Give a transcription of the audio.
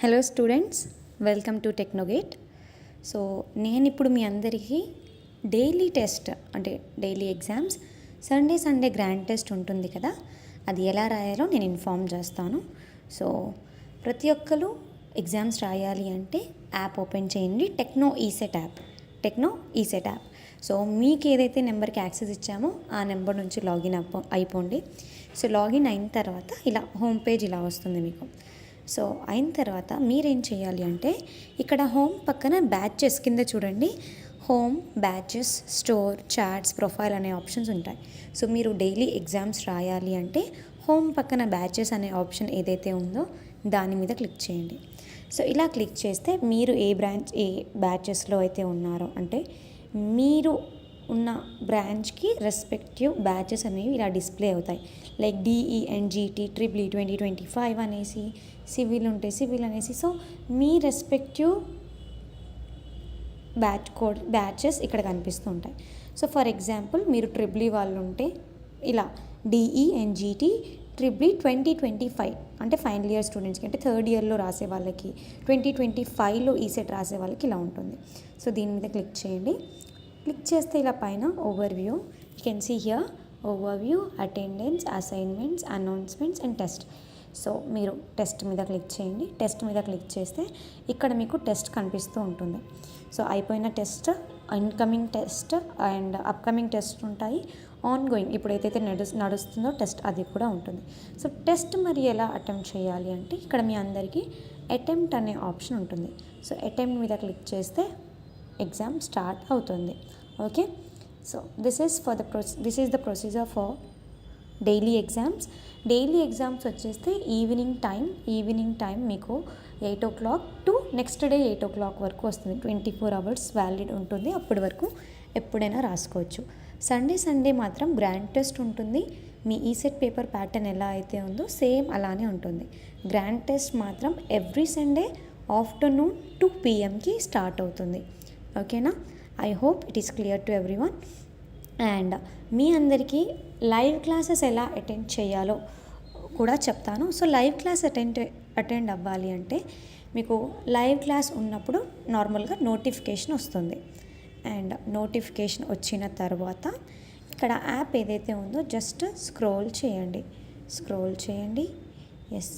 Hello students, welcome to Technogate. So నేను ఇప్పుడు మీ అందరికీ డైలీ టెస్ట్ అంటే daily exams Sunday grand test ఉంటుంది కదా, అది ఎలా రాయాలో నేను ఇన్ఫామ్ చేస్తాను. సో ప్రతి ఒక్కరు ఎగ్జామ్స్ రాయాలి అంటే యాప్ ఓపెన్ చేయండి, టెక్నో ఈసెట్ యాప్. సో మీకు ఏదైతే నెంబర్కి యాక్సెస్ ఇచ్చామో ఆ నెంబర్ నుంచి లాగిన్ అయిపోండి. సో లాగిన్ అయిన తర్వాత ఇలా హోమ్ పేజ్ ఇలా వస్తుంది మీకు. సో అయిన తర్వాత మీరేం చేయాలి అంటే ఇక్కడ హోమ్ పక్కన బ్యాచెస్ కింద చూడండి, home, batches, store, chats, profile అనే ఆప్షన్స్ ఉంటాయి. సో మీరు డైలీ ఎగ్జామ్స్ రాయాలి అంటే హోమ్ పక్కన బ్యాచెస్ అనే ఆప్షన్ ఏదైతే ఉందో దాని మీద క్లిక్ చేయండి. సో ఇలా క్లిక్ చేస్తే మీరు ఏ బ్యాచెస్లో అయితే ఉన్నారో అంటే మీరు ఉన్న బ్రాంచ్కి రెస్పెక్టివ్ బ్యాచెస్ అనేవి ఇలా డిస్ప్లే అవుతాయి. లైక్ DENGT ట్రిపుల్ 2025 అనేసి, సివిల్ ఉంటే సివిల్ అనేసి. సో మీ రెస్పెక్టివ్ బ్యాచెస్ ఇక్కడ కనిపిస్తూ ఉంటాయి. సో ఫర్ ఎగ్జాంపుల్ మీరు ట్రిపుల్ వాళ్ళు ఉంటే ఇలా DENGT ట్రిపుల్ 2025 అంటే ఫైనల్ ఇయర్ స్టూడెంట్స్కి, అంటే థర్డ్ ఇయర్లో రాసే వాళ్ళకి, 2025లో ఈసెట్ రాసే వాళ్ళకి ఇలా ఉంటుంది. సో దీని మీద క్లిక్ చేయండి. క్లిక్ చేస్తే ఇలా పైన overview, you can see here overview, attendance, assignments, announcements and test. So మీరు టెస్ట్ మీద క్లిక్ చేయండి. టెస్ట్ మీద క్లిక్ చేస్తే ఇక్కడ మీకు టెస్ట్ కనిపిస్తూ ఉంటుంది. సో అయిపోయిన test, incoming test and upcoming test ఉంటాయి. ఆన్గోయింగ్ ఇప్పుడు ఏదైతే నడుస్తుందో టెస్ట్ అది కూడా ఉంటుంది. సో టెస్ట్ మరి ఎలా అటెంప్ట్ చేయాలి అంటే ఇక్కడ మీ అందరికీ అటెంప్ట్ అనే ఆప్షన్ ఉంటుంది. సో అటెంప్ట్ మీద క్లిక్ చేస్తే ఎగ్జామ్ స్టార్ట్ అవుతుంది. Okay, so this is the procedure for daily exams వచ్చేస్తే ఈవినింగ్ టైం మీకు 8 o'clock to next day 8 o'clock వరకు వస్తుంది. 24 hours వ్యాలిడ్ ఉంటుంది. అప్పటి వరకు ఎప్పుడైనా రాసుకోవచ్చు. సండే మాత్రం గ్రాండ్ టెస్ట్ ఉంటుంది. మీ ఈసెట్ పేపర్ ప్యాటర్న్ ఎలా అయితే ఉందో సేమ్ అలానే ఉంటుంది. గ్రాండ్ టెస్ట్ మాత్రం every Sunday afternoon 2 PM start అవుతుంది. ఓకేనా? I hope it is clear to everyone. And మీ అందరికీ లైవ్ క్లాసెస్ ఎలా అటెండ్ చేయాలో కూడా చెప్తాను. సో లైవ్ క్లాస్ అటెండ్ అవ్వాలి అంటే మీకు లైవ్ క్లాస్ ఉన్నప్పుడు నార్మల్గా నోటిఫికేషన్ వస్తుంది. అండ్ నోటిఫికేషన్ వచ్చిన తర్వాత ఇక్కడ యాప్ ఏదైతే ఉందో జస్ట్ స్క్రోల్ చేయండి. ఎస్,